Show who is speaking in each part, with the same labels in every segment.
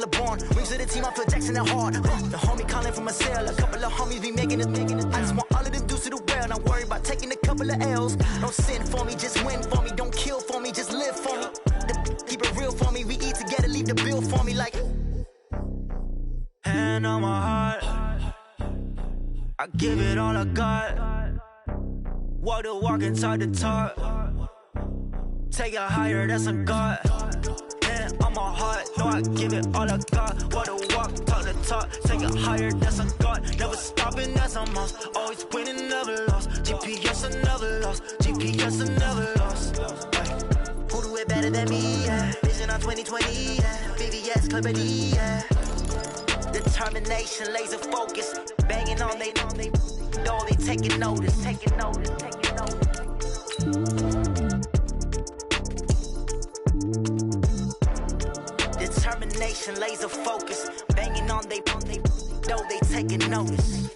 Speaker 1: Born. Rings to the team, I feel Jackson and hard. The homie calling from a cell. A couple of homies be making it. I just want all of them dudes to the well. Not worry about taking a couple of L's. Don't sin for me, just win for me. Don't kill for me, just live for me. Keep it real for me. We eat together, leave the bill for me like. Hand on my heart, I give it all I got. Walk the walk and talk the talk. Take it higher, that's a God. On my heart, no, I give it all I got. Walk the walk, talk the talk, take it higher, that's a God. Never stopping, that's a must. Always winning, never lost. GPS, I never lost. GPS, I never lost. Who do it better than me? Yeah. Vision on 2020, yeah. VVS, Clippity, yeah. Determination, laser focus. Banging on they door, they taking notice, taking notice, taking notice. Determination, laser focus, banging on they door, they taking notice.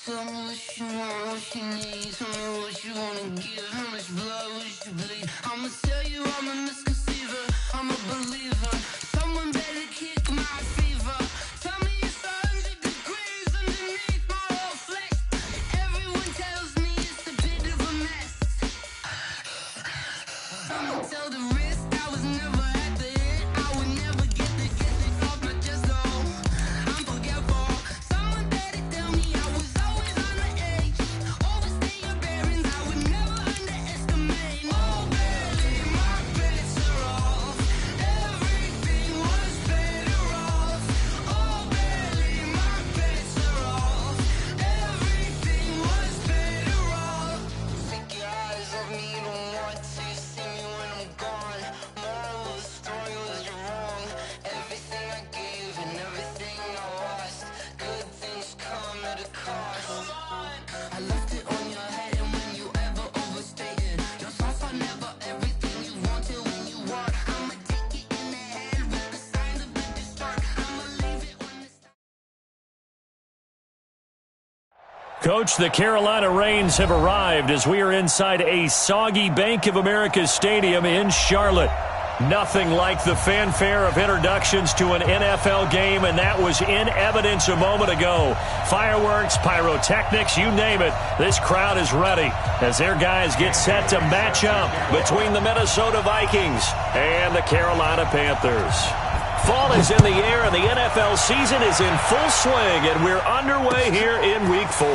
Speaker 2: Tell me what you want, what you need. Tell me what you wanna give. How much blood would you bleed? I'ma tell you I'm a misconceiver. I'm a believer. Someone better kick my fever. Tell me it's 100 degrees underneath my whole flesh. Everyone tells me it's a bit of a mess. I'ma tell the risk I was never at the end. I would never get this off my chest though. I'm forgetful. Someone better tell me I was always on the edge. Overstay your bearings, I would never underestimate. Oh baby, my bets are off. Everything was better off. Oh baby, my bets are off. Everything was better off. Take your eyes off me, don't want to see me when I'm gone. Moral of the story was you're wrong. Everything I gave and everything I lost. Good things come at a cost. I left it on your head, and when you ever overstated, your thoughts are never everything you wanted when you want. I'ma take it in the head with the signs of the distort. I'ma leave it when it's
Speaker 3: Coach, the Carolina Rains have arrived as we are inside a soggy Bank of America Stadium in Charlotte. Nothing like the fanfare of introductions to an NFL game, and that was in evidence a moment ago. Fireworks, pyrotechnics, you name it. This crowd is ready as their guys get set to match up between the Minnesota Vikings and the Carolina Panthers. Fall is in the air, and the NFL season is in full swing, and we're underway here in Week 4.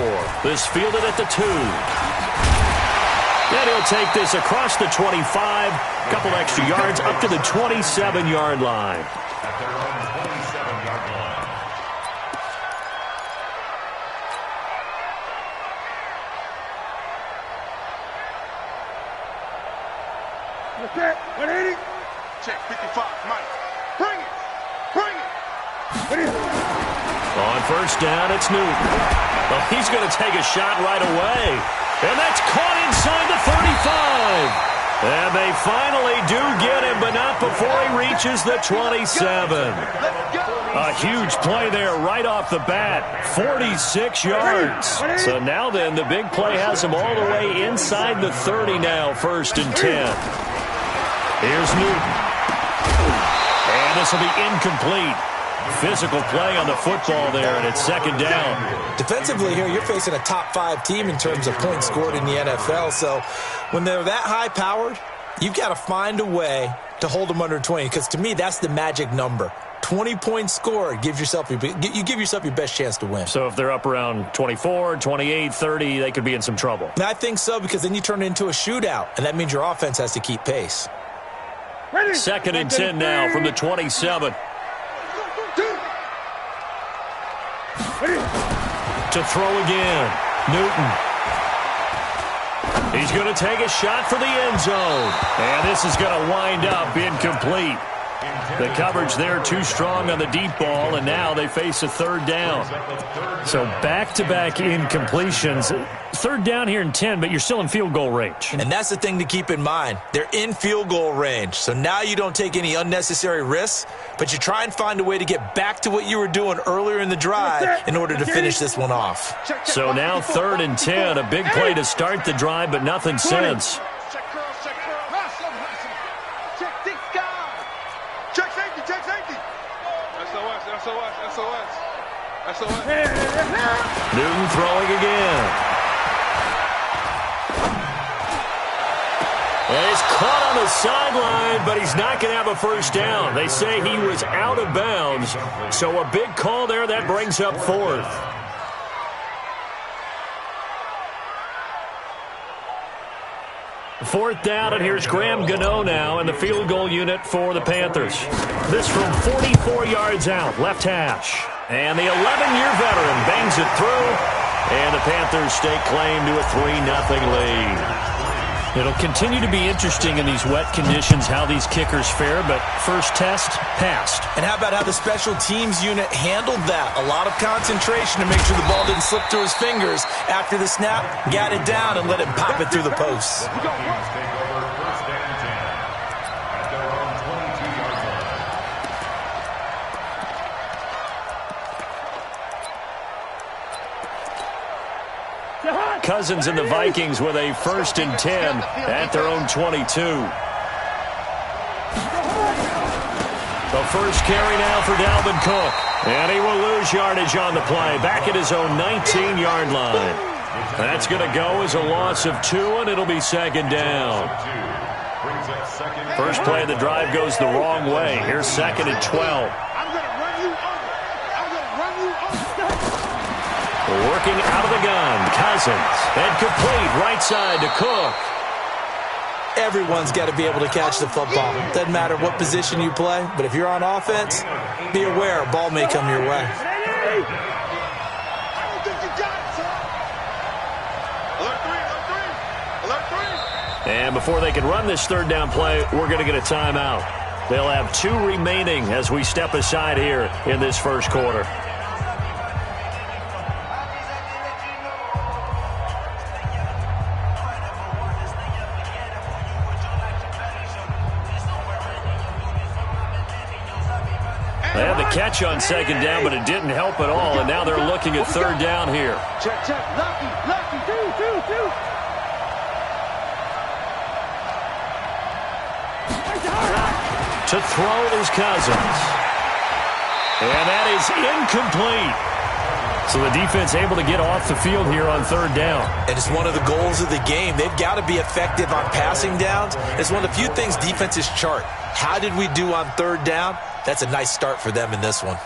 Speaker 3: This fielded at the 2. And he'll take this across the 25, couple extra yards, up to the 27-yard line.
Speaker 4: At their own 27-yard line.
Speaker 5: What's that? 180?
Speaker 6: Check 55, Mike. Bring it! Bring it!
Speaker 5: What is it?
Speaker 3: On first down, it's Newton. Well, he's going to take a shot right away. And that's caught inside the 35. And they finally do get him, but not before he reaches the 27. A huge play there right off the bat. 46 yards. So now then, the big play has him all the way inside the 30 now, 1st and 10. Here's Newton. And this will be incomplete. Physical play on the football there, and it's 2nd down.
Speaker 7: Defensively here, you're facing a top 5 team in terms of points scored in the NFL. So when they're that high-powered, you've got to find a way to hold them under 20, because to me, that's the magic number. 20 points scored, you give yourself your best chance to win.
Speaker 3: So if they're up around 24, 28, 30, they could be in some trouble.
Speaker 7: I think so, because then you turn it into a shootout, and that means your offense has to keep pace.
Speaker 3: 2nd and 10 now from the 27. To throw again. Newton. He's going to take a shot for the end zone. And this is going to wind up incomplete. The coverage there too strong on the deep ball, and now they face a 3rd down. So back-to-back incompletions. 3rd down here in 10, but you're still in field goal range.
Speaker 7: And that's the thing to keep in mind. They're in field goal range. So now you don't take any unnecessary risks, but you try and find a way to get back to what you were doing earlier in the drive in order to finish this one off.
Speaker 3: So now 3rd and 10, a big play to start the drive, but nothing since.
Speaker 6: Check curl, check curl. Check safety, check safety. SOS, SOS. SOS.
Speaker 3: Newton throwing again. And he's caught on the sideline, but he's not going to have a first down. They say he was out of bounds, so a big call there. That brings up fourth. Fourth down, and here's Graham Gano now in the field goal unit for the Panthers. This from 44 yards out, left hash. And the 11-year veteran bangs it through, and the Panthers stake claim to a 3-0 lead. It'll continue to be interesting in these wet conditions how these kickers fare, but first test, passed.
Speaker 7: And how about how the special teams unit handled that? A lot of concentration to make sure the ball didn't slip through his fingers. After the snap, got it down and let it pop it through the posts.
Speaker 4: Vikings take over first and 10 at their own 22-yard line.
Speaker 3: Cousins and the Vikings with a first and 10 at their own 22. The first carry now for Dalvin Cook. And he will lose yardage on the play. Back at his own 19-yard line. That's going to go as a loss of 2, and it'll be second down. First play of the drive goes the wrong way. Here's second and 12.
Speaker 6: I'm going to run you over. I'm going to run you over.
Speaker 3: Working out of the gun, Cousins. And complete right side to Cook.
Speaker 7: Everyone's got to be able to catch the football. Doesn't matter what position you play, but if you're on offense, be aware a ball may come your way.
Speaker 6: I don't think you got it, son. Alert 3, alert 3, alert 3.
Speaker 3: And before they can run this third down play, we're going to get a timeout. They'll have 2 remaining as we step aside here in this first quarter. They had the catch on second down, but it didn't help at all, and now they're looking at third down here.
Speaker 6: Check, check. Lucky. Two.
Speaker 3: To throw is Cousins. And that is incomplete. So the defense able to get off the field here on third down.
Speaker 7: And it's one of the goals of the game. They've got to be effective on passing downs. It's one of the few things defenses chart. How did we do on third down? That's a nice start for them in this one.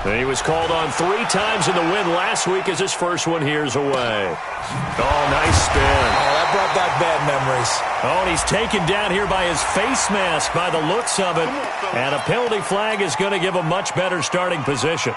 Speaker 3: And he was called on 3 times in the win last week as his first one here's away. Oh, nice spin.
Speaker 7: Oh, that brought back bad memories.
Speaker 3: Oh, and he's taken down here by his face mask by the looks of it. And a penalty flag is going to give a much better starting position.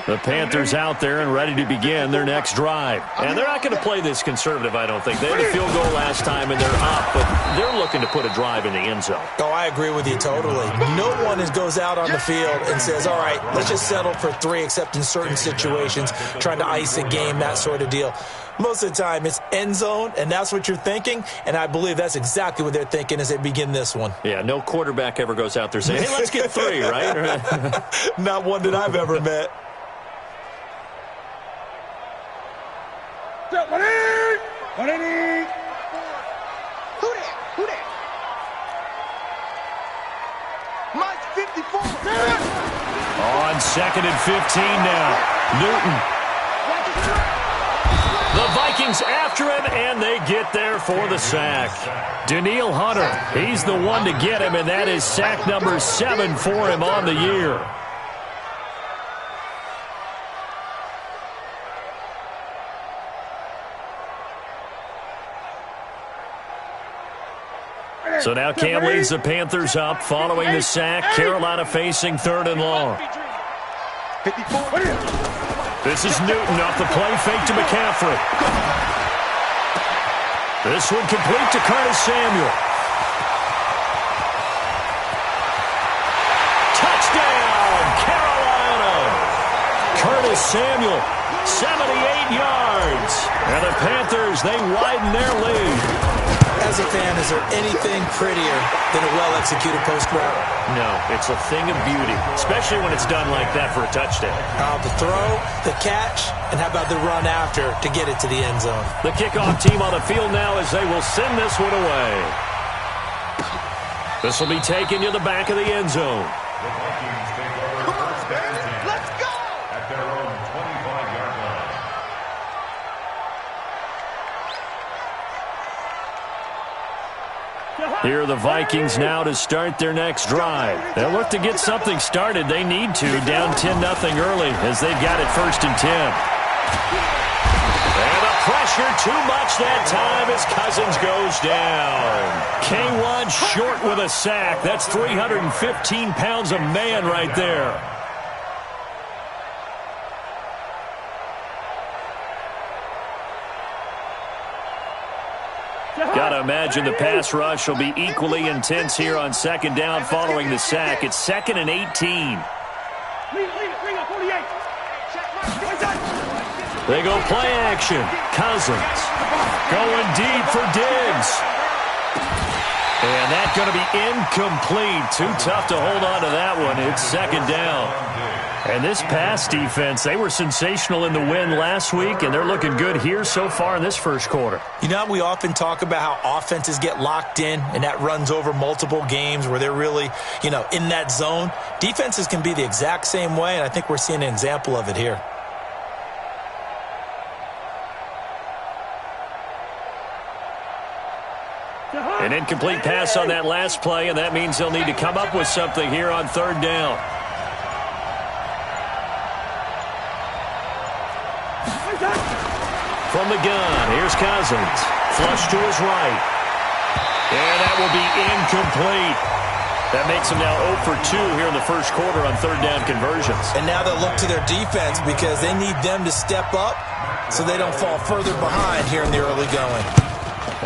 Speaker 3: The Panthers out there and ready to begin their next drive. And they're not going to play this conservative, I don't think. They had a field goal last time, and they're up, but they're looking to put a drive in the end zone.
Speaker 7: Oh, I agree with you totally. No one goes out on the field and says, all right, let's just settle for 3, except in certain situations, trying to ice a game, that sort of deal. Most of the time, it's end zone, and that's what you're thinking, and I believe that's exactly what they're thinking as they begin this one.
Speaker 3: Yeah, no quarterback ever goes out there saying, hey, let's get 3, right?
Speaker 7: Not one that I've ever met.
Speaker 6: Who that? Mike 54.
Speaker 3: On second and 15 now. Newton. The Vikings after him, and they get there for the sack. Daniil Hunter, he's the one to get him, and that is sack number 7 for him on the year. So now Cam leads the Panthers up following the sack. Carolina facing 3rd and long.
Speaker 6: 54.
Speaker 3: This is Newton off the play fake to McCaffrey. This one complete to Curtis Samuel. Touchdown, Carolina! Curtis Samuel, 78 yards. And the Panthers, they widen their lead.
Speaker 7: As a fan, is there anything prettier than a well-executed post route?
Speaker 3: No, it's a thing of beauty, especially when it's done like that for a touchdown.
Speaker 7: The throw, the catch, and how about the run after to get it to the end zone?
Speaker 3: The kickoff team on the field now as they will send this one away. This will be taken to the back of the end zone.
Speaker 4: The Vikings take over first down and 10.
Speaker 6: Let's go!
Speaker 4: At their own 25-yard line.
Speaker 3: Here are the Vikings now to start their next drive. They'll look to get something started. They need to, down 10-0 early as they've got it 1st and 10. And the pressure too much that time as Cousins goes down. K1 short with a sack. That's 315 pounds of man right there. Got to imagine the pass rush will be equally intense here on 2nd down following the sack. It's 2nd and 18. They go play action. Cousins going deep for Diggs. And that's going to be incomplete. Too tough to hold on to that one. It's 2nd down. And this pass defense, they were sensational in the win last week, and they're looking good here so far in this first quarter.
Speaker 7: You know, we often talk about how offenses get locked in, and that runs over multiple games where they're really, in that zone. Defenses can be the exact same way, and I think we're seeing an example of it here.
Speaker 3: An incomplete pass on that last play, and that means they'll need to come up with something here on 3rd down. From the gun, here's Cousins. Flush to his right. And that will be incomplete. That makes them now 0 for 2 here in the first quarter on 3rd down conversions.
Speaker 7: And now they'll look to their defense because they need them to step up so they don't fall further behind here in the early going.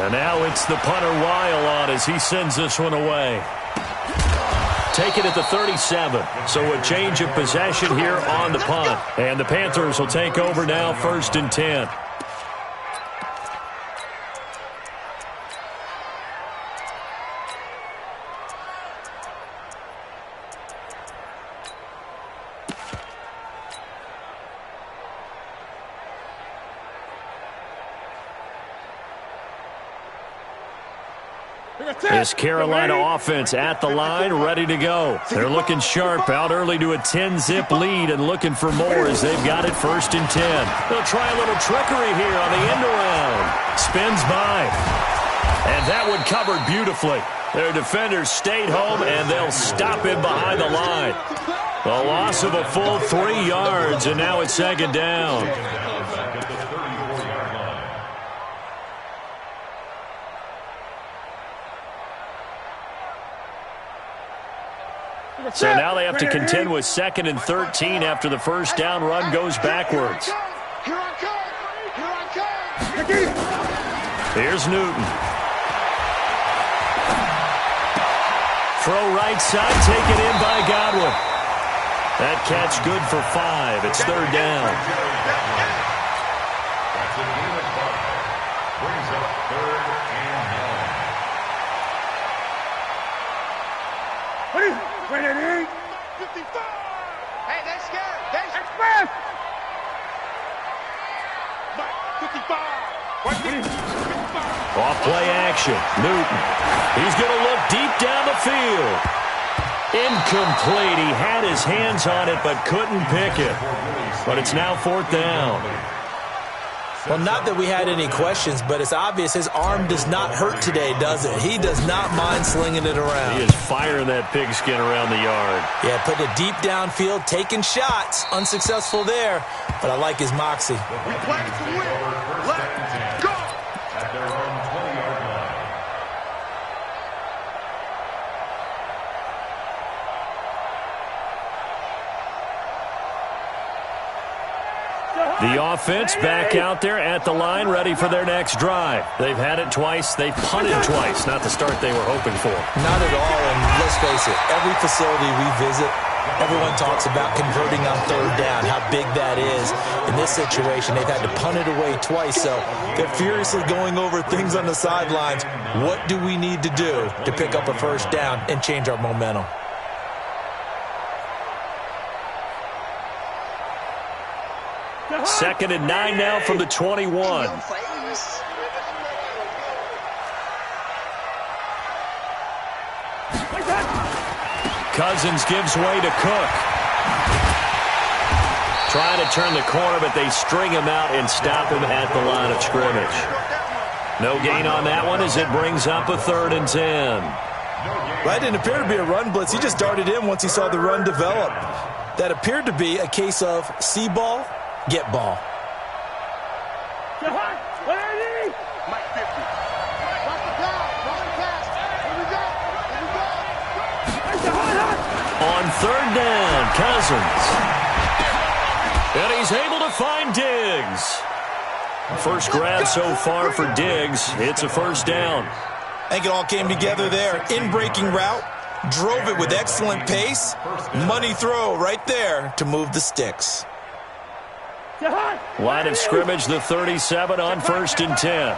Speaker 3: And now it's the punter Weil on as he sends this one away. Take it at the 37. So a change of possession here on the punt. And the Panthers will take over now 1st and 10. This Carolina offense at the line, ready to go. They're looking sharp, out early to a 10-zip lead and looking for more as they've got it 1st and 10. They'll try a little trickery here on the end around. Spins by. And that one covered beautifully. Their defenders stayed home, and they'll stop him behind the line. A loss of a full 3 yards, and now it's 2nd down. So now they have to contend with 2nd and 13 after the first down run goes backwards.
Speaker 6: Here I come! Here I come!
Speaker 3: Here's Newton. Throw right side, taken in by Godwin. That catch good for 5. It's 3rd down.
Speaker 4: That's a gain of 5. Brings up 3rd and 9.
Speaker 5: Wait, 55!
Speaker 6: Hey, they're scared!
Speaker 5: Express!
Speaker 6: 55!
Speaker 3: Off play action. Newton. He's going to look deep down the field. Incomplete. He had his hands on it but couldn't pick it. But it's now 4th down.
Speaker 7: Well, not that we had any questions, but it's obvious his arm does not hurt today, does it? He does not mind slinging it around.
Speaker 3: He is firing that pigskin around the yard.
Speaker 7: Yeah, putting it deep downfield, taking shots. Unsuccessful there, but I like his moxie.
Speaker 6: We play to win! Let's go!
Speaker 4: At their own 20-yard line.
Speaker 3: The offense back out there at the line, ready for their next drive. They've had it twice. They've punted twice. Not the start they were hoping for.
Speaker 7: Not at all, and let's face it, every facility we visit, Everyone talks about converting on third down, how big that is. In this situation, they've had to punt it away twice, so they're furiously going over things on the sidelines. What do we need to do to pick up a first down and change our momentum?
Speaker 3: Second and 9 now from the 21. Cousins gives way to Cook. Trying to turn the corner, but they string him out and stop him at the line of scrimmage. No gain on that one as it brings up a 3rd and 10.
Speaker 7: That didn't appear to be a run blitz. He just darted in once he saw the run develop. That appeared to be a case of see ball, get ball.
Speaker 3: On 3rd down, Cousins. And he's able to find Diggs. First grab so far for Diggs. It's a first down.
Speaker 7: I think it all came together there. In-breaking route, drove it with excellent pace. Money throw right there to move the sticks.
Speaker 3: Line of scrimmage, the 37 on 1st and 10.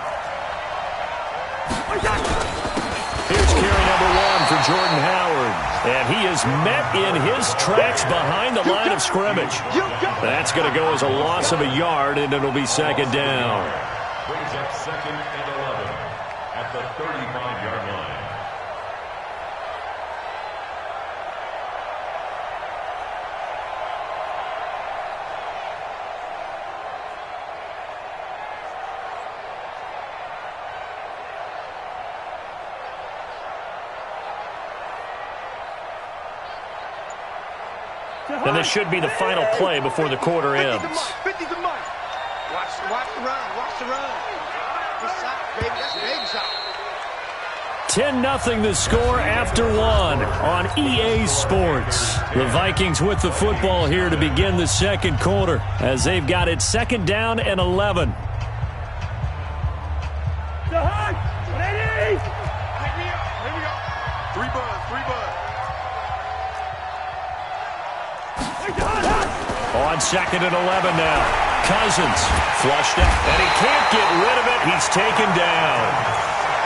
Speaker 3: Here's carry number 1 for Jordan Howard. And he is met in his tracks behind the line of scrimmage. That's going to go as a loss of a yard, and it'll be 2nd down.
Speaker 4: Brings up 2nd and 11 at the 35-yard line.
Speaker 3: And this should be the final play before the quarter ends.
Speaker 6: 50 to Mike. Watch the run. Watch the run. Good shot, baby. That's a big shot.
Speaker 3: 10-0 the score after 1 on EA Sports. The Vikings with the football here to begin the 2nd quarter as they've got it 2nd down and 11. On 2nd and 11 now. Cousins flushed it, and he can't get rid of it. He's taken down.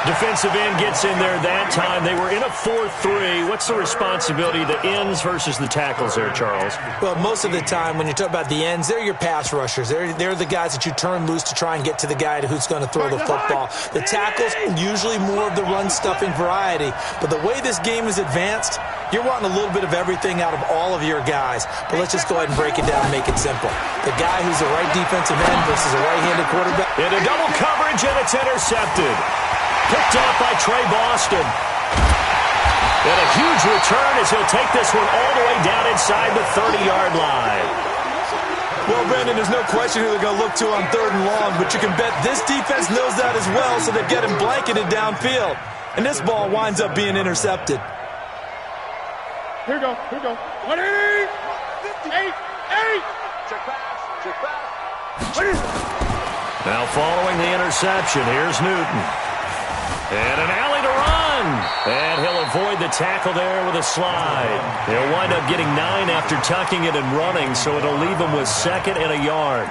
Speaker 3: Defensive end gets in there that time. They were in a 4-3. What's the responsibility of the ends versus the tackles there, Charles?
Speaker 7: Well, most of the time when you talk about the ends, they're your pass rushers. They're the guys that you turn loose to try and get to the guy who's going to throw the football. The tackles, usually more of the run-stuffing variety. But the way this game is advanced, you're wanting a little bit of everything out of all of your guys. But let's just go ahead and break it down and make it simple. The guy who's the right defensive end versus a right-handed quarterback.
Speaker 3: Into double coverage, and it's intercepted. Picked off by Trey Boston. And a huge return as he'll take this one all the way down inside the 30-yard line.
Speaker 7: Well, Brandon, there's no question who they're going to look to on 3rd and long, but you can bet this defense knows that as well, so they're getting blanketed downfield. And this ball winds up being intercepted.
Speaker 5: Here we go. 180. 8.
Speaker 6: Check pass.
Speaker 3: Now following the interception, here's Newton. And an alley to run. And he'll avoid the tackle there with a slide. He'll wind up getting 9 after tucking it and running, so it'll leave him with 2nd and a yard.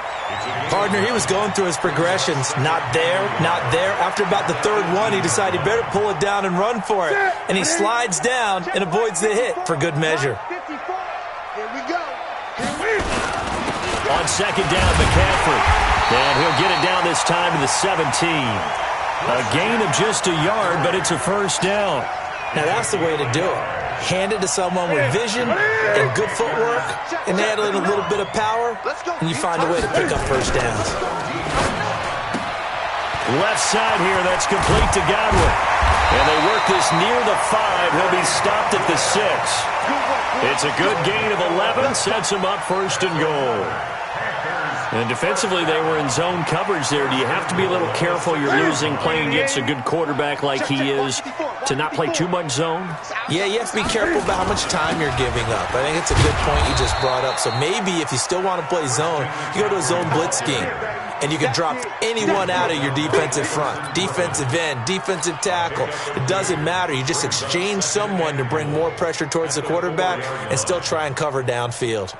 Speaker 7: Partner, he was going through his progressions. Not there, not there. After about the 3rd one, he decided he better pull it down and run for it. And he slides down and avoids the hit for good measure.
Speaker 6: 54. Here we go.
Speaker 3: On 2nd down, McCaffrey. And he'll get it down this time to the 17. A gain of just a yard, but it's a first down.
Speaker 7: Now, that's the way to do it. Hand it to someone with vision and good footwork, and add in a little bit of power, and you find a way to pick up first downs.
Speaker 3: Left side here, that's complete to Godwin. And they work this near the 5. He'll be stopped at the 6. It's a good gain of 11, sets him up 1st and goal. And defensively, they were in zone coverage there. Do you have to be a little careful? You're losing playing against a good quarterback like he is. to not play too much zone?
Speaker 7: Yeah, you have to be careful about how much time you're giving up. I think it's a good point you just brought up. So maybe if you still want to play zone, you go to a zone blitz scheme. And you can drop anyone out of your defensive front. Defensive end, defensive tackle. It doesn't matter. You just exchange someone to bring more pressure towards the quarterback and still try and cover downfield.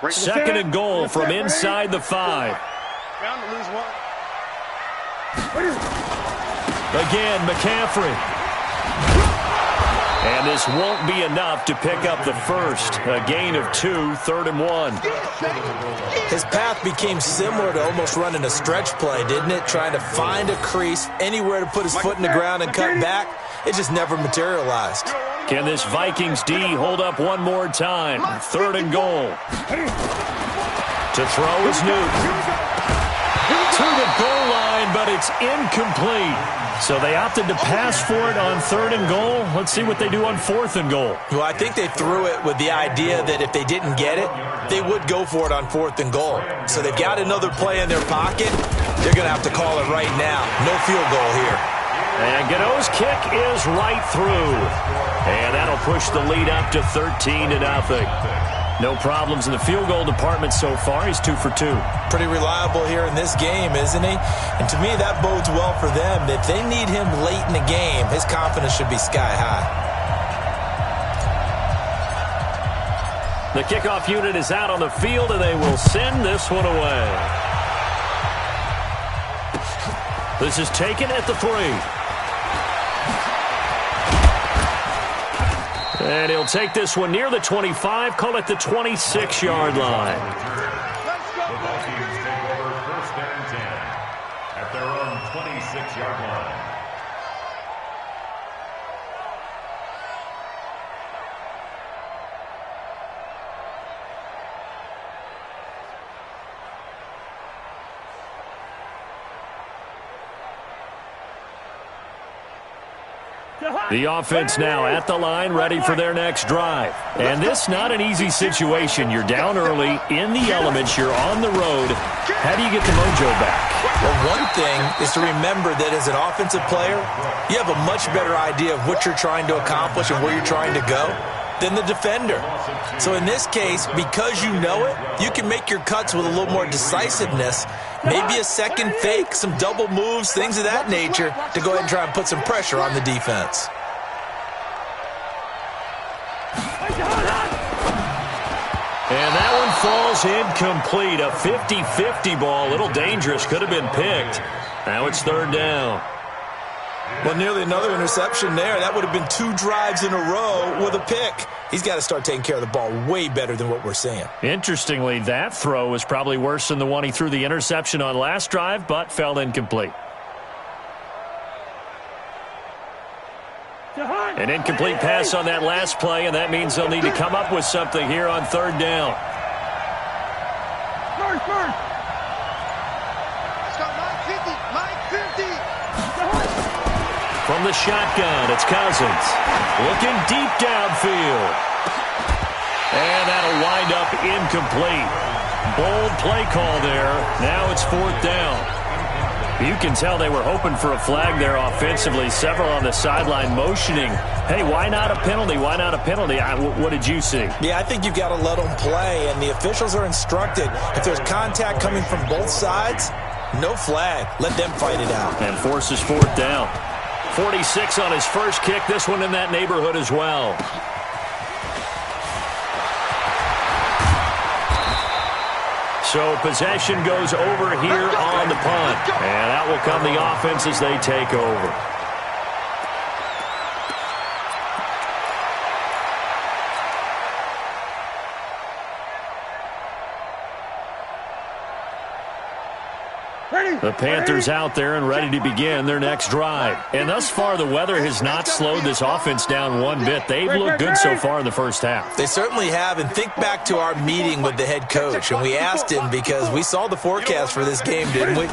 Speaker 3: Second and goal from inside the 5. Again, McCaffrey. And this won't be enough to pick up the first. A gain of 2, 3rd and 1.
Speaker 7: His path became similar to almost running a stretch play, didn't it? Trying to find a crease, anywhere to put his foot in the ground and cut back. It just never materialized.
Speaker 3: Can this Vikings D hold up one more time? 3rd and goal. To throw is Newton. To the goal line, but it's incomplete. So they opted to pass for it on 3rd and goal. Let's see what they do on 4th and goal.
Speaker 7: Well, I think they threw it with the idea that if they didn't get it, they would go for it on 4th and goal. So they've got another play in their pocket. They're going to have to call it right now. No field goal here.
Speaker 3: And Gano's kick is right through. And that'll push the lead up to 13-0. No problems in the field goal department so far. He's 2 for 2.
Speaker 7: Pretty reliable here in this game, isn't he? And to me, that bodes well for them. If they need him late in the game, his confidence should be sky high.
Speaker 3: The kickoff unit is out on the field, and they will send this one away. This is taken at the 3. And he'll take this one near the 25, call it the 26-yard line.
Speaker 4: The Vikings take over 1st and 10 at their own 26-yard line.
Speaker 3: The offense now at the line, ready for their next drive. And this not an easy situation. You're down early, in the elements, you're on the road. How do you get the mojo back?
Speaker 7: Well, one thing is to remember that as an offensive player, you have a much better idea of what you're trying to accomplish and where you're trying to go than the defender. So in this case, because you know it, you can make your cuts with a little more decisiveness. Maybe a second fake, some double moves, things of that nature to go ahead and try and put some pressure on the defense.
Speaker 3: And that one falls incomplete. A 50-50 ball, a little dangerous, could have been picked. Now it's 3rd down.
Speaker 7: Well, nearly another interception there. That would have been 2 drives in a row with a pick. He's got to start taking care of the ball way better than what we're seeing.
Speaker 3: Interestingly, that throw was probably worse than the one he threw the interception on last drive, but fell incomplete. An incomplete pass on that last play, and that means they'll need to come up with something here on 3rd down. From the shotgun, it's Cousins. Looking deep downfield. And that'll wind up incomplete. Bold play call there. Now it's 4th down. You can tell they were hoping for a flag there offensively. Several on the sideline motioning. Hey, why not a penalty? Why not a penalty? What did you see?
Speaker 7: Yeah, I think you've got to let them play, and the officials are instructed. If there's contact coming from both sides, no flag. Let them fight it out.
Speaker 3: And forces 4th down. 46 on his first kick. This one in that neighborhood as well. So possession goes over here on the punt. And out will come the offense as they take over. The Panthers out there and ready to begin their next drive. And thus far, the weather has not slowed this offense down one bit. They've looked good so far in the first half.
Speaker 7: They certainly have. And think back to our meeting with the head coach. And we asked him, because we saw the forecast for this game, didn't we?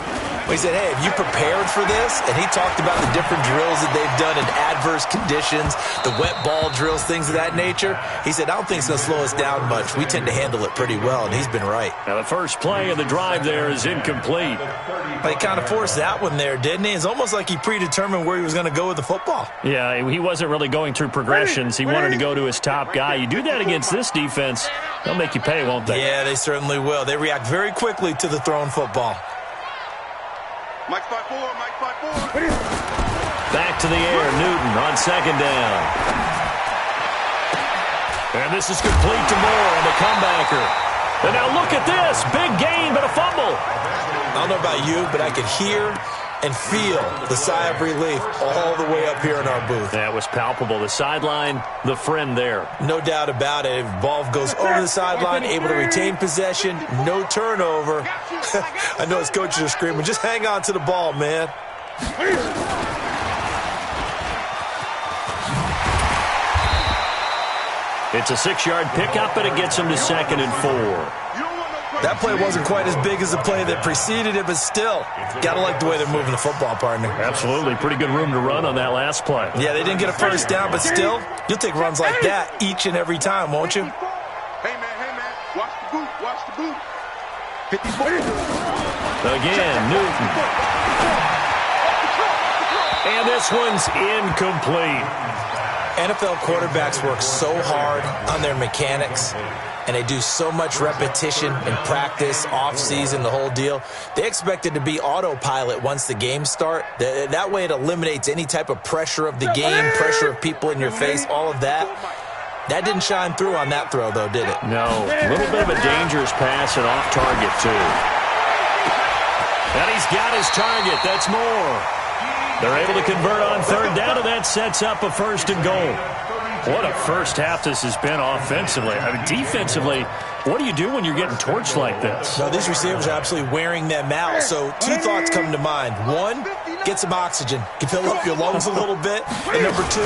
Speaker 7: He said, hey, have you prepared for this? And he talked about the different drills that they've done in adverse conditions, the wet ball drills, things of that nature. He said, I don't think it's going to slow us down much. We tend to handle it pretty well, and he's been right.
Speaker 3: Now, the first play of the drive there is incomplete.
Speaker 7: But he kind of forced that one there, didn't he? It's almost like he predetermined where he was going to go with the football.
Speaker 3: Yeah, he wasn't really going through progressions. He wanted to go to his top guy. You do that against this defense, they'll make you pay, won't they?
Speaker 7: Yeah, they certainly will. They react very quickly to the thrown football.
Speaker 6: Mike 5-4, Mike 5-4.
Speaker 3: Back to the air, Newton on second down. And this is complete to Moore on the comebacker. And now look at this. Big gain, but a fumble.
Speaker 7: I don't know about you, but I could hear and feel the sigh of relief all the way up here in our booth.
Speaker 3: That was palpable. The sideline, the friend there.
Speaker 7: No doubt about it. If ball goes over the sideline, able to retain possession, no turnover. I know his coaches are screaming, just hang on to the ball, man.
Speaker 3: It's a 6-yard pickup, and it gets him to 2nd and 4.
Speaker 7: That play wasn't quite as big as the play that preceded it, but still, got to like the way they're moving the football, partner.
Speaker 3: Absolutely. Pretty good room to run on that last play.
Speaker 7: Yeah, they didn't get a first down, but still, you'll take runs like that each and every time, won't you?
Speaker 6: Hey, man, watch the boot, watch the boot. 54.
Speaker 3: Again, Newton. And this one's incomplete.
Speaker 7: NFL quarterbacks work so hard on their mechanics, and they do so much repetition in practice, off-season, the whole deal. They expect it to be autopilot once the games start. That way it eliminates any type of pressure of the game, pressure of people in your face, all of that. That didn't shine through on that throw, though, did it?
Speaker 3: No. A little bit of a dangerous pass and off target, too. And he's got his target. That's Moore. They're able to convert on third down, and that sets up a 1st and goal. What a first half this has been offensively. I mean, defensively, what do you do when you're getting torched like this?
Speaker 7: No, these receivers are absolutely wearing them out. So 2 thoughts come to mind. 1, get some oxygen. Fill up your lungs a little bit. And number 2,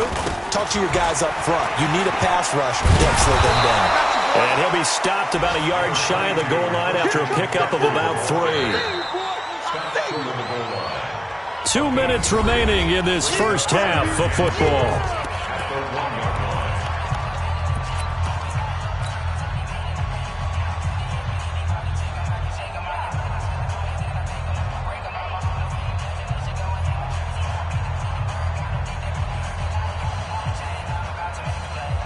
Speaker 7: talk to your guys up front. You need a pass rush. Don't slow them down.
Speaker 3: And he'll be stopped about a yard shy of the goal line after a pickup of about 3. 2 minutes remaining in this first half of football.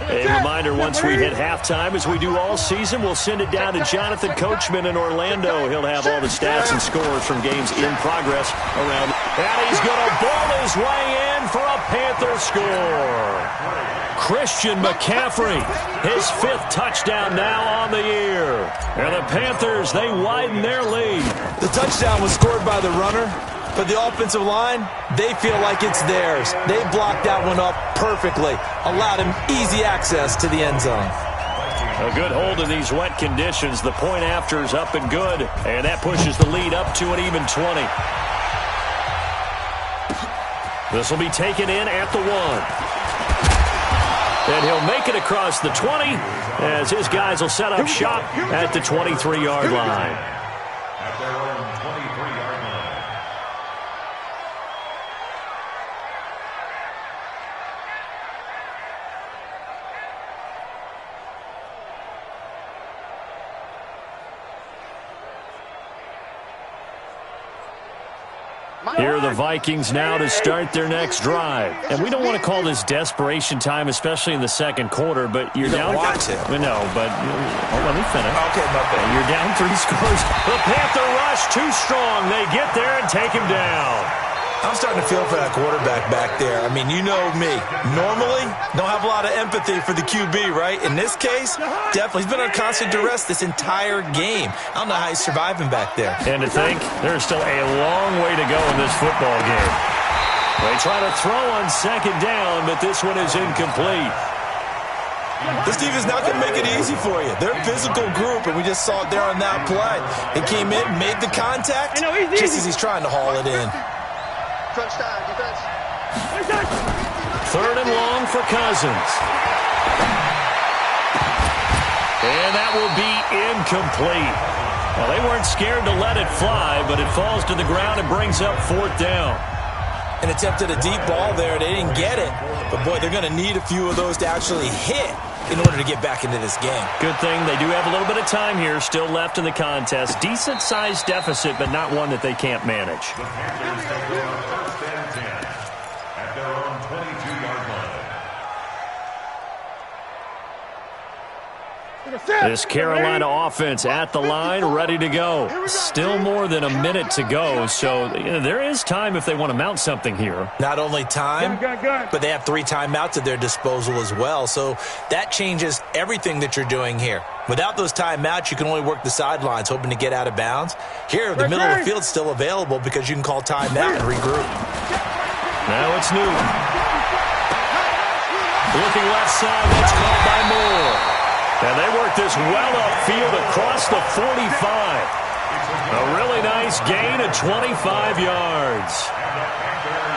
Speaker 3: A reminder, once we hit halftime, as we do all season, we'll send it down to Jonathan Coachman in Orlando. He'll have all the stats and scores from games in progress around. And he's going to ball his way in for a Panther score. Christian McCaffrey, his 5th touchdown now on the year. And the Panthers, they widen their lead.
Speaker 7: The touchdown was scored by the runner. But the offensive line, they feel like it's theirs. They blocked that one up perfectly, allowed him easy access to the end zone.
Speaker 3: A good hold in these wet conditions. The point after is up and good, and that pushes the lead up to an even 20. This will be taken in at the 1. And he'll make it across the 20 as his guys will set up shop at the 23-yard line.
Speaker 4: At their own 23-yard line.
Speaker 3: Here are the Vikings now to start their next drive. And we don't want to call this desperation time, especially in the second quarter, but you're down.
Speaker 7: Want to.
Speaker 3: No, but let me finish.
Speaker 7: Okay, my bad.
Speaker 3: You're down 3 scores. The Panther rush too strong. They get there and take him down.
Speaker 7: I'm starting to feel for that quarterback back there. I mean, you know me. Normally, don't have a lot of empathy for the QB, right? In this case, definitely. He's been on constant duress this entire game. I don't know how he's surviving back there.
Speaker 3: And to think, there's still a long way to go in this football game. They try to throw on second down, but this one is incomplete.
Speaker 7: This defense is not going to make it easy for you. They're a physical group, and we just saw it there on that play. They came in, made the contact, just as he's trying to haul it in.
Speaker 6: Touchdown, defense.
Speaker 3: 3rd and long for Cousins. And that will be incomplete. Well, they weren't scared to let it fly, but it falls to the ground and brings up 4th down.
Speaker 7: And attempted a deep ball there. They didn't get it. But, boy, they're going to need a few of those to actually hit in order to get back into this game.
Speaker 3: Good thing they do have a little bit of time here still left in the contest. Decent-sized deficit, but not one that they can't manage.
Speaker 4: The Panthers take over 1st and 10 at their own 22-yard line.
Speaker 3: This Carolina offense at the line, ready to go. Still more than a minute to go, so there is time if they want to mount something here.
Speaker 7: Not only time, but they have 3 timeouts at their disposal as well, so that changes everything that you're doing here. Without those timeouts, you can only work the sidelines, hoping to get out of bounds. Here, the middle of the field's still available because you can call timeout and regroup.
Speaker 3: Now it's Newton. Looking left side, that's called by Moore. And they work this well upfield across the 45. A really nice gain of 25 yards.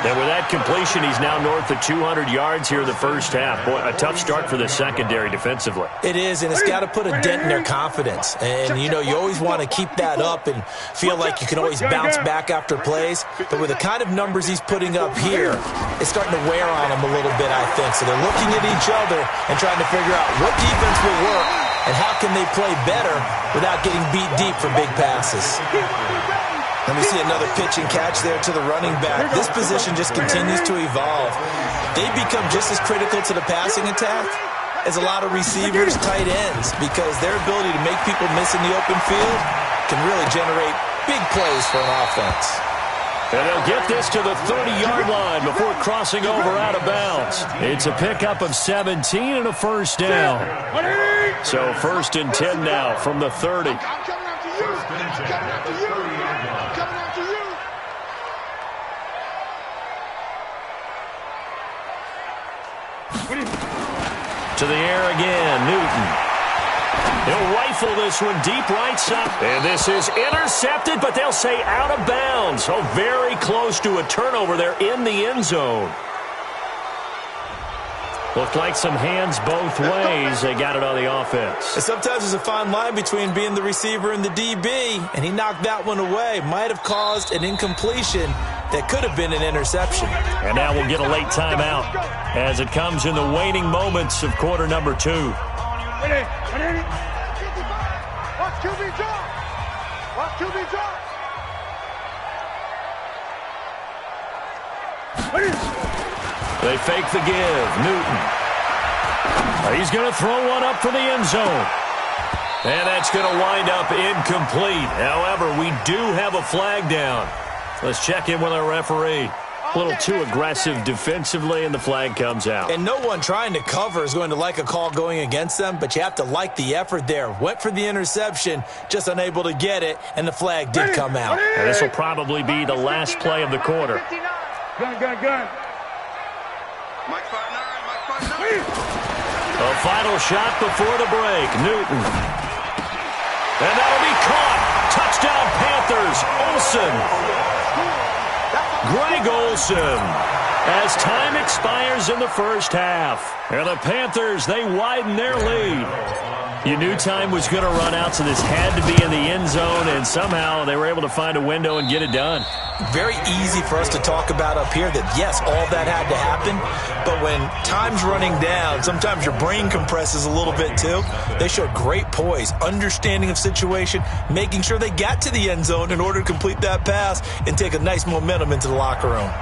Speaker 3: And with that completion, he's now north of 200 yards here in the first half. Boy, a tough start for the secondary defensively.
Speaker 7: It is, and it's got to put a dent in their confidence. And, you know, you always want to keep that up and feel like you can always bounce back after plays. But with the kind of numbers he's putting up here, it's starting to wear on them a little bit, I think. So they're looking at each other and trying to figure out what defense will work and how can they play better without getting beat deep for big passes. Let me see another pitch and catch there to the running back. This position just continues to evolve. They become just as critical to the passing attack as a lot of receivers, tight ends, because their ability to make people miss in the open field can really generate big plays for an offense.
Speaker 3: And they'll get this to the 30-yard line before crossing over out of bounds. It's a pickup of 17 and a first down. So 1st and 10 now from the 30. To the air again, Newton. He'll rifle this one deep right side. And this is intercepted, but they'll say out of bounds. So very close to a turnover there in the end zone. Looked like some hands both ways. They got it on the offense.
Speaker 7: And sometimes there's a fine line between being the receiver and the DB, and he knocked that one away. Might have caused an incompletion that could have been an interception.
Speaker 3: And now we'll get a late timeout as it comes in the waning moments of quarter number 2.
Speaker 5: Watch QB drop. Watch QB drop.
Speaker 3: They fake the give. Newton. He's going to throw one up for the end zone. And that's going to wind up incomplete. However, we do have a flag down. Let's check in with our referee. A little too aggressive defensively, and the flag comes out.
Speaker 7: And no one trying to cover is going to like a call going against them, but you have to like the effort there. Went for the interception, just unable to get it, and the flag did come out.
Speaker 3: And this will probably be the last play of the quarter.
Speaker 5: Gun.
Speaker 6: Mike 5'9",
Speaker 3: A final shot before the break. Newton. And that'll be caught. Touchdown Panthers. Olsen. Greg Olsen. As time expires in the first half. And the Panthers, they widen their lead. You knew time was going to run out, so this had to be in the end zone, and somehow they were able to find a window and get it done.
Speaker 7: Very easy for us to talk about up here that, yes, all that had to happen, but when time's running down, sometimes your brain compresses a little bit too. They showed great poise, understanding of situation, making sure they got to the end zone in order to complete that pass and take a nice momentum into the locker room.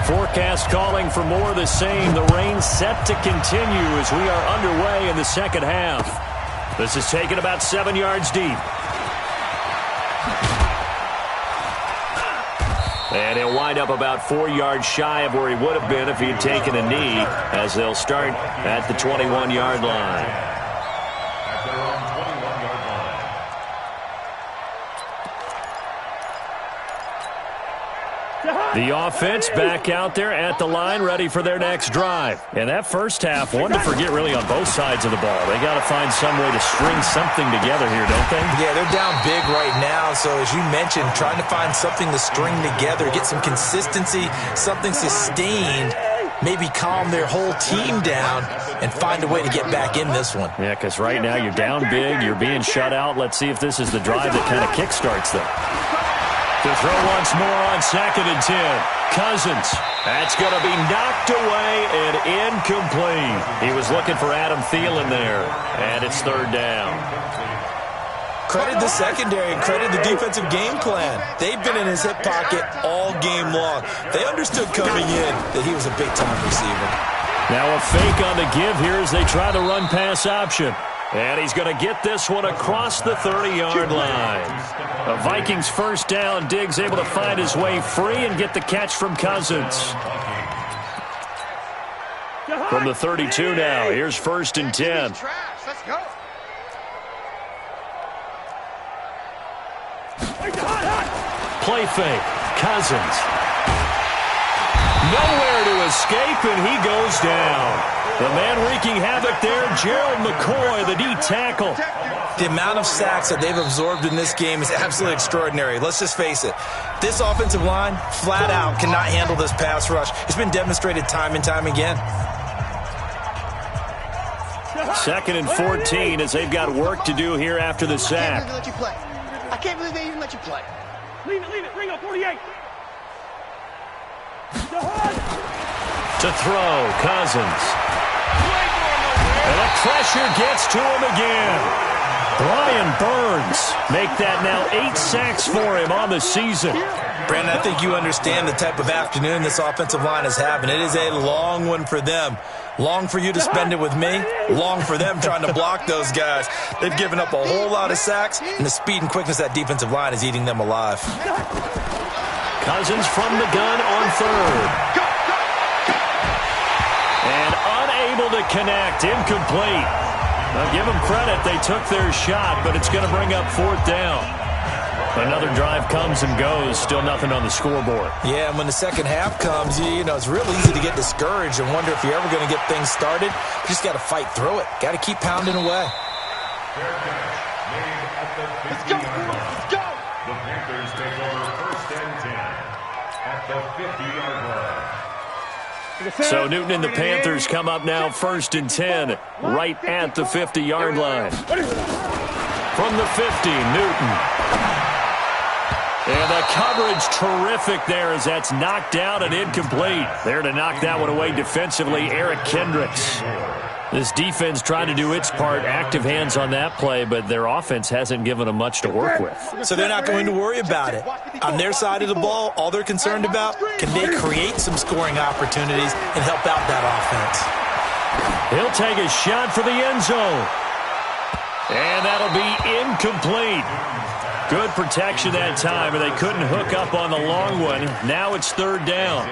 Speaker 3: Forecast calling for more of the same. The rain set to continue as we are underway in the second half. This is taken about 7 yards deep. And he'll wind up about 4 yards shy of where he would have been if he had taken a knee, as they'll start at the 21-yard line.
Speaker 4: At their own 21-yard line.
Speaker 3: The offense back out there at the line, ready for their next drive. And that first half, one to forget really on both sides of the ball. They got to find some way to string something together here, don't they?
Speaker 7: Yeah, they're down big right now. So as you mentioned, trying to find something to string together, get some consistency, something sustained maybe calm their whole team down and find a way to get back in this one.
Speaker 3: Yeah, because right now you're down big, you're being shut out. Let's see if this is the drive that kind of kickstarts them. To throw once more on 2nd and 10. Cousins. That's going to be knocked away and incomplete. He was looking for Adam Thielen there, and it's 3rd down.
Speaker 7: Credit the secondary and credit the defensive game plan. They've been in his hip pocket all game long. They understood coming in that he was a big-time receiver.
Speaker 3: Now a fake on the give here as they try the run-pass option. And he's going to get this one across the 30-yard line. A Vikings 1st down. Diggs able to find his way free and get the catch from Cousins. From the 32 now, here's 1st and 10.
Speaker 5: Let's go.
Speaker 3: Play fake. Cousins. Nowhere to escape, and he goes down. The man wreaking havoc there, Gerald McCoy, the D tackle.
Speaker 7: The amount of sacks that they've absorbed in this game is absolutely extraordinary. Let's just face it. This offensive line, flat out, cannot handle this pass rush. It's been demonstrated time and time again.
Speaker 3: 2nd and 14 as they've got work to do here after the sack.
Speaker 5: I can't believe they even let you play. Leave it. Ring up 48.
Speaker 3: To throw, Cousins. And the pressure gets to him again. Brian Burns make that now 8 sacks for him on the season.
Speaker 7: Brandon, I think you understand the type of afternoon this offensive line is having. It is a long one for them. Long for you to spend it with me. Long for them trying to block those guys. They've given up a whole lot of sacks, and the speed and quickness of that defensive line is eating them alive.
Speaker 3: Cousins from the gun on 3rd. And unable to connect. Incomplete. Now give them credit. They took their shot, but it's going to bring up 4th down. Another drive comes and goes. Still nothing on the scoreboard.
Speaker 7: Yeah, and when the second half comes, you know, it's real easy to get discouraged and wonder if you're ever going to get things started. You just got to fight through it. Got to keep pounding away.
Speaker 5: Let's go. Let's go.
Speaker 4: The Panthers take over 1st and 10 at the 50-yard line.
Speaker 3: So Newton and the Panthers come up now 1st and 10 right at the 50-yard line. From the 50, Newton. And the coverage terrific there as that's knocked out and incomplete. There to knock that one away defensively, Eric Kendricks. This defense trying to do its part, active hands on that play, but their offense hasn't given them much to work with.
Speaker 7: So they're not going to worry about it. On their side of the ball, all they're concerned about, can they create some scoring opportunities and help out that offense?
Speaker 3: He'll take a shot for the end zone. And that'll be incomplete. Good protection that time, and they couldn't hook up on the long one. Now it's 3rd down.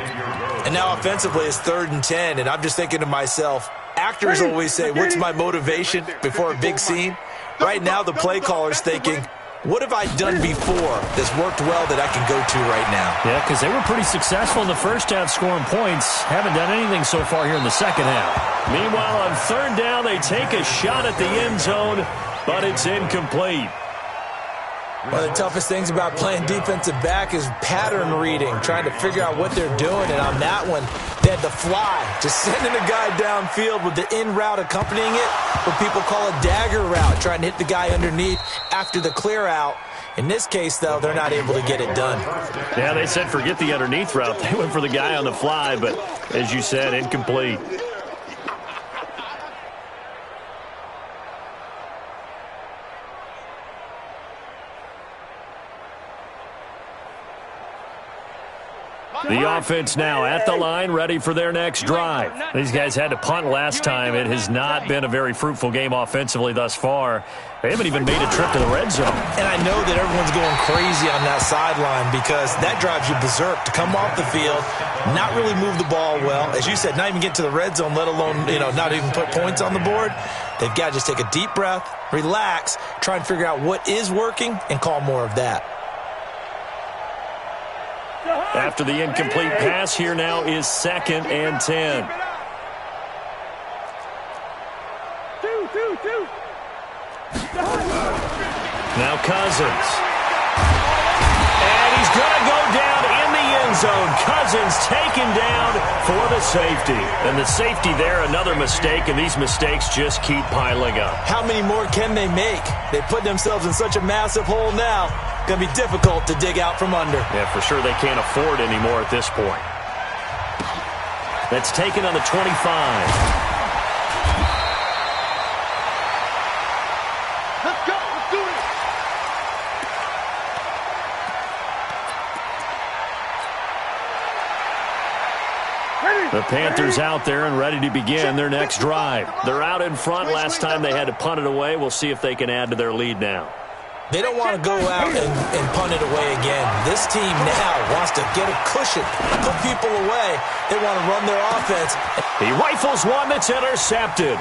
Speaker 7: And now offensively it's 3rd and 10, and I'm just thinking to myself, actors always say, what's my motivation before a big scene? Right now the play caller's thinking, what have I done before that's worked well that I can go to right now?
Speaker 3: Yeah, because they were pretty successful in the first half scoring points. Haven't done anything so far here in the second half. Meanwhile, on 3rd down, they take a shot at the end zone, but it's incomplete.
Speaker 7: One of the toughest things about playing defensive back is pattern reading, trying to figure out what they're doing. And on that one, they had the fly, just sending a guy downfield with the in route accompanying it, what people call a dagger route, trying to hit the guy underneath after the clear out. In this case, though, they're not able to get it done.
Speaker 3: Yeah, they said forget the underneath route. They went for the guy on the fly, but as you said, incomplete. The offense now at the line, ready for their next drive. These guys had to punt last time. It has not been a very fruitful game offensively thus far. They haven't even made a trip to the red zone.
Speaker 7: And I know that everyone's going crazy on that sideline because that drives you berserk to come off the field, not really move the ball well. As you said, not even get to the red zone, let alone, not even put points on the board. They've got to just take a deep breath, relax, try and figure out what is working, and call more of that.
Speaker 3: After the incomplete pass, here now is 2nd and 10. Now Cousins. And he's going to go down in the end zone. Cousins Cousins taken down for the safety. And the safety there, another mistake, and these mistakes just keep piling up.
Speaker 7: How many more can they make? They put themselves in such a massive hole now. Going to be difficult to dig out from under.
Speaker 3: Yeah, for sure they can't afford any more at this point. That's taken on the 25. The Panthers out there and ready to begin their next drive. They're out in front. Last time they had to punt it away. We'll see if they can add to their lead now.
Speaker 7: They don't want to go out and punt it away again. This team now wants to get a cushion, put people away. They want to run their offense.
Speaker 3: He rifles one that's intercepted.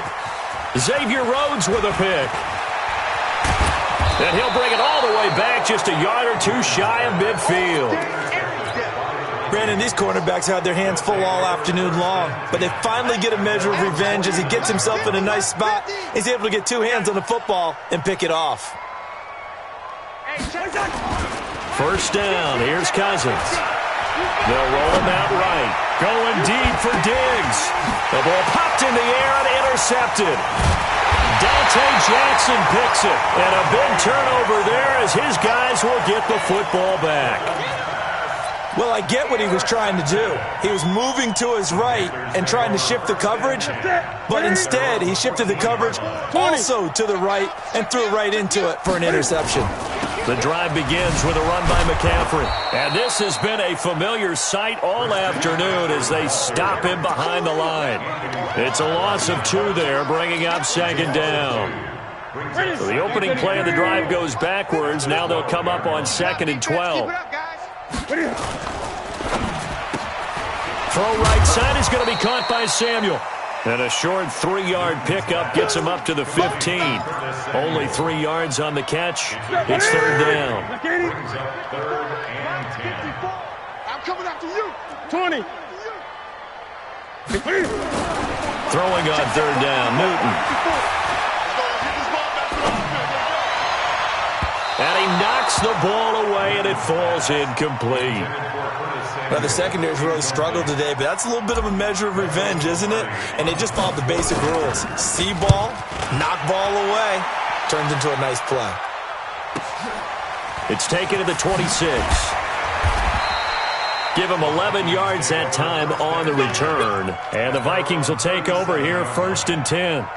Speaker 3: Xavier Rhodes with a pick. And he'll bring it all the way back, just a yard or two shy of midfield.
Speaker 7: Brandon, these cornerbacks had their hands full all afternoon long, but they finally get a measure of revenge as he gets himself in a nice spot. He's able to get two hands on the football and pick it off.
Speaker 3: First down, here's Cousins. They'll roll him out right. Going deep for Diggs. The ball popped in the air and intercepted. Dante Jackson picks it. And a big turnover there as his guys will get the football back.
Speaker 7: Well, I get what he was trying to do. He was moving to his right and trying to shift the coverage, but instead he shifted the coverage also to the right and threw right into it for an interception.
Speaker 3: The drive begins with a run by McCaffrey. And this has been a familiar sight all afternoon as they stop him behind the line. It's a loss of 2 there, bringing up second down. So the opening play of the drive goes backwards. Now they'll come up on 2nd and 12. Throw right side is going to be caught by Samuel. And a short 3-yard pickup gets him up to the 15. Only 3 yards on the catch. It's third down.
Speaker 6: I'm coming after you. 20.
Speaker 3: Throwing on third down, Newton. And he knocks the ball away, and it falls incomplete.
Speaker 7: Well, the secondary's really struggled today, but that's a little bit of a measure of revenge, isn't it? And they just followed the basic rules. See ball, knock ball away, turns into a nice play.
Speaker 3: It's taken to the 26. Give him 11 yards that time on the return. And the Vikings will take over here, 1st and 10.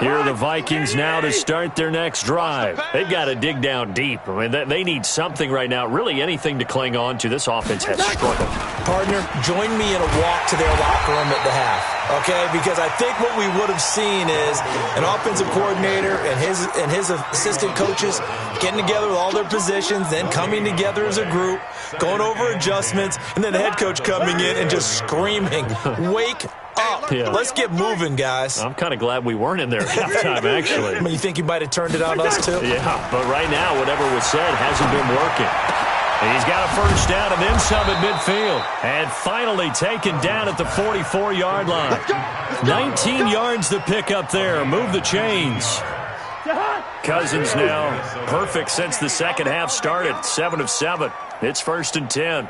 Speaker 3: Here are the Vikings now to start their next drive. They've got to dig down deep. I mean, they need something right now, really anything to cling on to. This offense has struggled.
Speaker 7: Partner, join me in a walk to their locker room at the half, okay? Because I think what we would have seen is an offensive coordinator and his assistant coaches getting together with all their positions, then coming together as a group, going over adjustments, and then the head coach coming in and just screaming, "Wake up.
Speaker 3: Yeah.
Speaker 7: Let's get moving, guys."
Speaker 3: I'm kind of glad we weren't in there at halftime, actually.
Speaker 7: I mean, you think he might have turned it on us, too?
Speaker 3: Yeah, but right now, whatever was said hasn't been working. And he's got a first down and then some at midfield. And finally taken down at the 44-yard line. 19 yards to pick up there. Move the chains. Cousins now perfect since the second half started. 7 of 7. It's 1st and 10.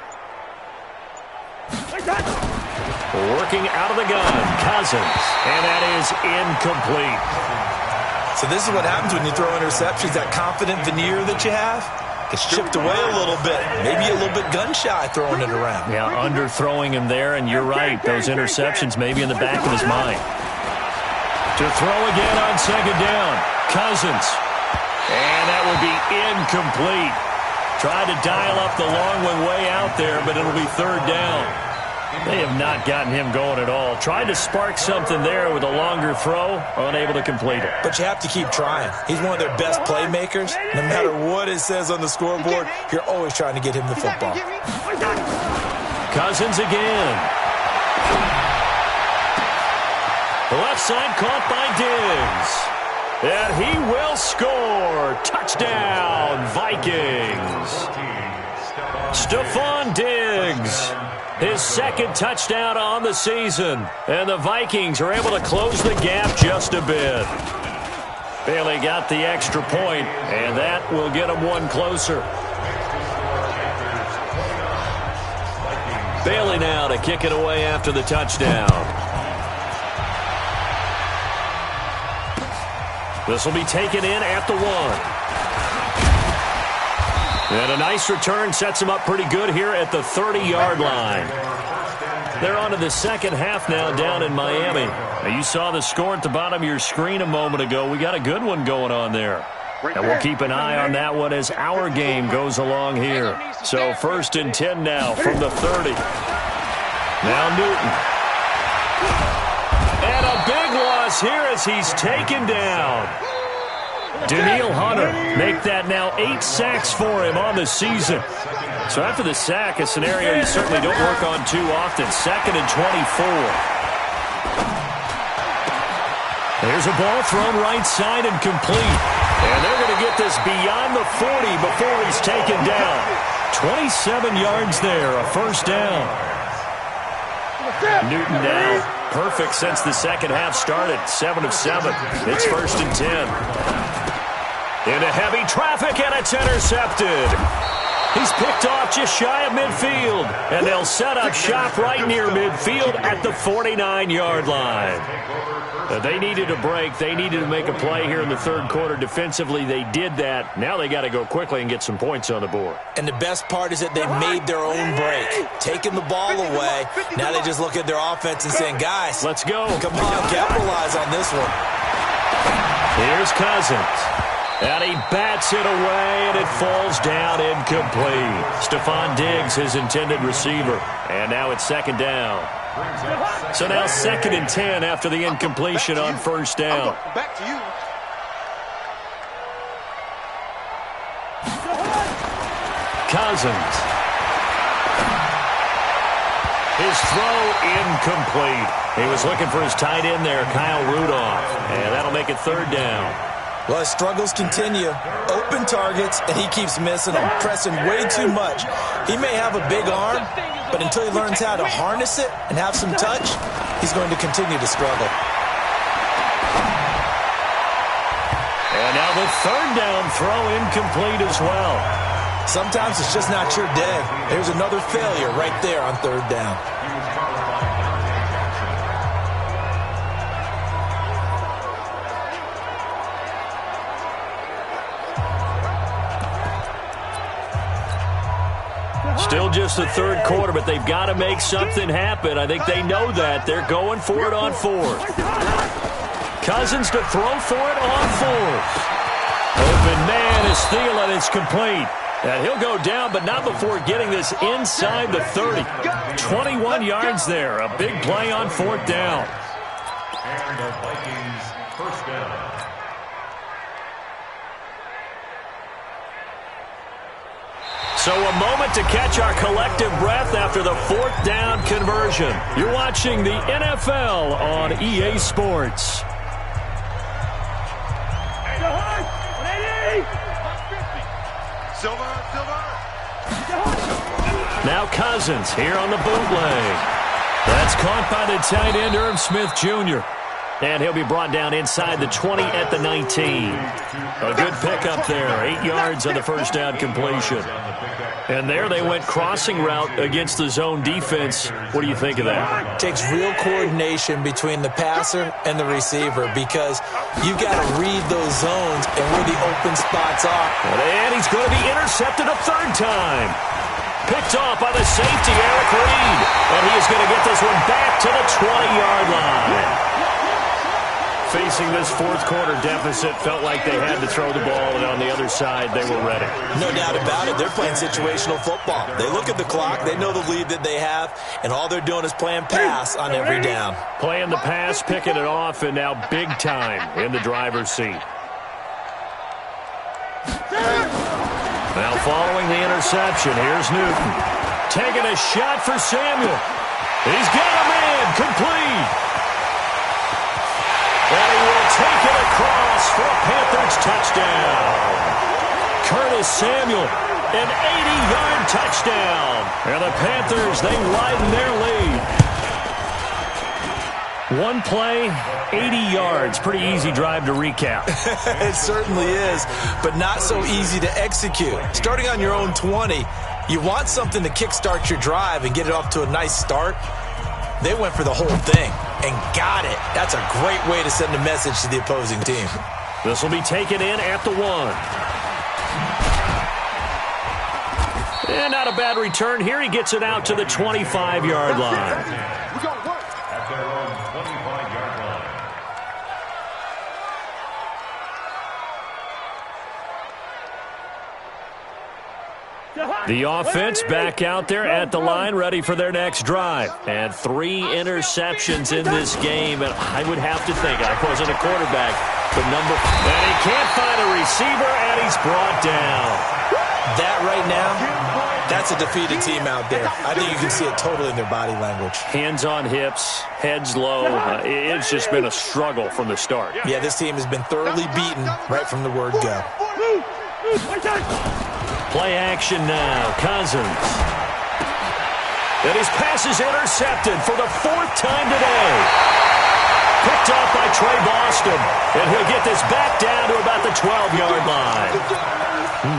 Speaker 3: Working out of the gun, Cousins. And that is incomplete.
Speaker 7: So this is what happens when you throw interceptions. That confident veneer that you have gets chipped away a little bit. Maybe a little bit gun-shy throwing it around.
Speaker 3: Yeah, underthrowing him there, and you're right. Those interceptions may be in the back of his mind. To throw again on second down, Cousins. And that would be incomplete. Tried to dial up the long one way out there, but it'll be third down. They have not gotten him going at all. Tried to spark something there with a longer throw, unable to complete it.
Speaker 7: But you have to keep trying. He's one of their best playmakers. No matter what it says on the scoreboard, you're always trying to get him the football.
Speaker 3: Cousins again. The left side caught by Diggs. And he will score. Touchdown, Vikings. Stephon Diggs. His second touchdown on the season. And the Vikings are able to close the gap just a bit. Bailey got the extra point, and that will get them one closer. Bailey now to kick it away after the touchdown. This will be taken in at the 1. And a nice return sets him up pretty good here at the 30-yard line. They're on to the second half now down in Miami. Now, you saw the score at the bottom of your screen a moment ago. We got a good one going on there. And we'll keep an eye on that one as our game goes along here. So 1st and 10 now from the 30. Now Newton. And a big loss here as he's taken down. Daniil Hunter make that now 8 sacks for him on the season. So after the sack, a scenario you certainly don't work on too often. 2nd and 24. There's a ball thrown right side and complete. And they're going to get this beyond the 40 before he's taken down. 27 yards there, a first down. Newton now perfect since the second half started. 7 of 7. It's 1st and 10. Into heavy traffic, and it's intercepted. He's picked off just shy of midfield. And they'll set up shop right near midfield at the 49-yard line. They needed a break. They needed to make a play here in the third quarter. Defensively, they did that. Now they got to go quickly and get some points on the board.
Speaker 7: And the best part is that they made their own break. Taking the ball away. Now they just look at their offense and saying, guys,
Speaker 3: let's go.
Speaker 7: Come on, capitalize on this one.
Speaker 3: Here's Cousins. And he bats it away, and it falls down incomplete. Stephon Diggs, his intended receiver. And now it's 2nd down. So now 2nd and 10 after the incompletion on 1st down.
Speaker 6: Back to you.
Speaker 3: Cousins. His throw incomplete. He was looking for his tight end there, Kyle Rudolph. And that'll make it 3rd down.
Speaker 7: Well, his struggles continue. Open targets, and he keeps missing them, pressing way too much. He may have a big arm, but until he learns how to harness it and have some touch, he's going to continue to struggle.
Speaker 3: And now the 3rd down throw incomplete as well.
Speaker 7: Sometimes it's just not your day. There's another failure right there on 3rd down.
Speaker 3: Still just the third quarter, but they've got to make something happen. I think they know that. They're going for it on 4th. Cousins to throw for it on 4th. Open man is Thielen. It's complete. And he'll go down, but not before getting this inside the 30. 21 yards there. A big play on 4th down.
Speaker 4: And the Vikings first down.
Speaker 3: So a moment to catch our collective breath after the 4th down conversion. You're watching the NFL on EA Sports. Now Cousins here on the bootleg. That's caught by the tight end, Irv Smith Jr. And he'll be brought down inside the 20 at the 19. A good pickup there. 8 yards on the first down completion. And there they went crossing route against the zone defense. What do you think of that?
Speaker 7: Takes real coordination between the passer and the receiver because you've got to read those zones and where the open spots are.
Speaker 3: And he's going to be intercepted a 3rd time. Picked off by the safety, Eric Reed. And he is going to get this one back to the 20-yard line. Facing this 4th quarter deficit, felt like they had to throw the ball, and on the other side, they were ready.
Speaker 7: No doubt about it. They're playing situational football. They look at the clock, they know the lead that they have, and all they're doing is playing pass on every down.
Speaker 3: Playing the pass, picking it off, and now big time in the driver's seat. Now following the interception, here's Newton. Taking a shot for Samuel. He's got a man, complete. And he will take it across for a Panthers touchdown. Curtis Samuel, an 80-yard touchdown. And the Panthers, they widen their lead. One play, 80 yards. Pretty easy drive to recap.
Speaker 7: It certainly is, but not so easy to execute. Starting on your own 20, you want something to kickstart your drive and get it off to a nice start. They went for the whole thing and got it. That's a great way to send a message to the opposing team.
Speaker 3: This will be taken in at the 1. And not a bad return here. He gets it out to the 25-yard line.
Speaker 4: At their own 25-yard line.
Speaker 3: The offense back out there at the line, ready for their next drive. And 3 interceptions in this game. And I would have to think, I wasn't a quarterback, but and he can't find a receiver, and he's brought down.
Speaker 7: That right now, that's a defeated team out there. I think you can see it totally in their body language.
Speaker 3: Hands on hips, heads low. It's just been a struggle from the start.
Speaker 7: Yeah, this team has been thoroughly beaten right from the word go.
Speaker 3: Play action now. Cousins. And his pass is intercepted for the 4th time today. Picked off by Trey Boston. And he'll get this back down to about the 12-yard line.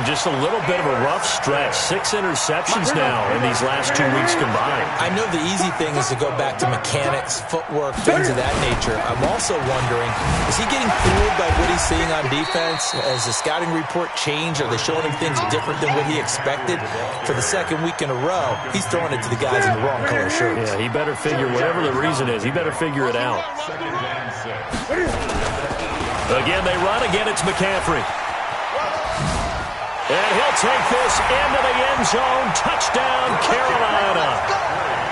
Speaker 3: Just a little bit of a rough stretch. 6 interceptions now in these last 2 weeks combined.
Speaker 7: I know the easy thing is to go back to mechanics, footwork, things of that nature. I'm also wondering, is he getting fooled by what he's seeing on defense? Has the scouting report changed? Are they showing him things different than what he expected? For the 2nd week in a row, he's throwing it to the guys in the wrong color shirts.
Speaker 3: Yeah, he better figure, whatever the reason is, he better figure it out. Again, they run. Again, it's McCaffrey. And he'll take this into the end zone. Touchdown, Carolina.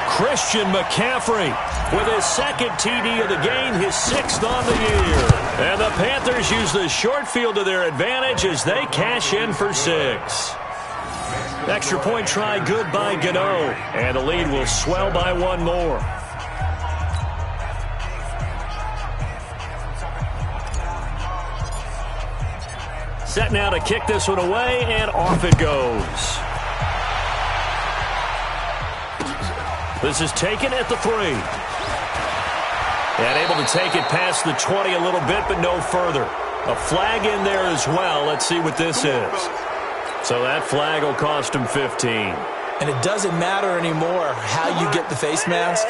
Speaker 3: Christian McCaffrey with his 2nd TD of the game, his 6th on the year. And the Panthers use the short field to their advantage as they cash in for 6. Extra point try good by Gano. And the lead will swell by 1 more. Set now to kick this one away, and off it goes. This is taken at the 3. And able to take it past the 20 a little bit, but no further. A flag in there as well. Let's see what this is. So that flag will cost him 15.
Speaker 7: And it doesn't matter anymore how you get the face mask.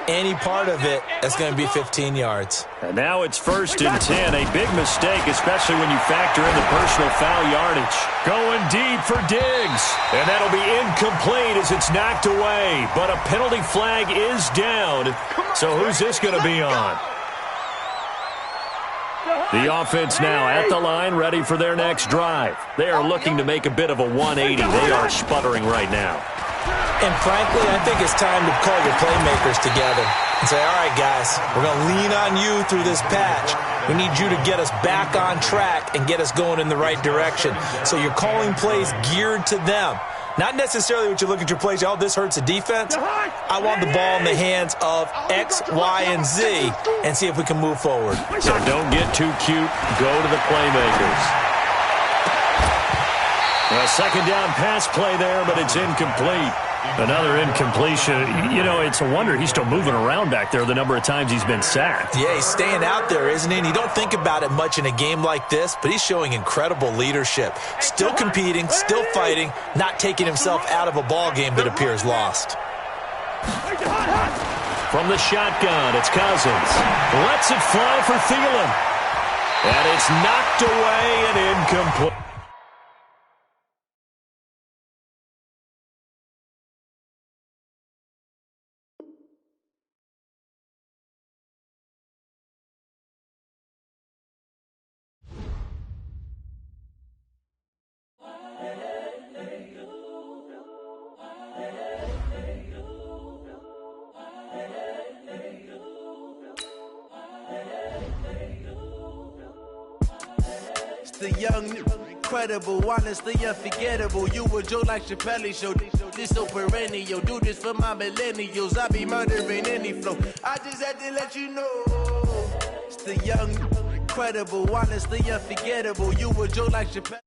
Speaker 7: Any part of it, that's going to be 15 yards.
Speaker 3: And now it's 1st and 10. A big mistake, especially when you factor in the personal foul yardage. Going deep for Diggs. And that'll be incomplete as it's knocked away. But a penalty flag is down. So who's this going to be on? The offense now at the line, ready for their next drive. They are looking to make a bit of a 180. They are sputtering right now.
Speaker 7: And frankly, I think it's time to call your playmakers together and say, all right, guys, we're going to lean on you through this patch. We need you to get us back on track and get us going in the right direction. So you're calling plays geared to them. Not necessarily what you look at your plays, oh, this hurts the defense. I want the ball in the hands of X, Y, and Z and see if we can move forward.
Speaker 3: So don't get too cute. Go to the playmakers. A 2nd down pass play there, but it's incomplete. Another incompletion. You know, it's a wonder he's still moving around back there the number of times he's been sacked.
Speaker 7: Yeah, he's staying out there, isn't he? And you don't think about it much in a game like this, but he's showing incredible leadership. Still competing, still fighting, not taking himself out of a ball game that appears lost.
Speaker 3: From the shotgun, it's Cousins. Lets it fly for Thielen. And it's knocked away and incomplete.
Speaker 8: The young, incredible, honestly unforgettable. You a Joe like Chappelle show. This so perennial. Do this for my millennials. I be murdering any flow. I just had to let you know. It's the young, incredible, honestly unforgettable. You a Joe like Chappelle.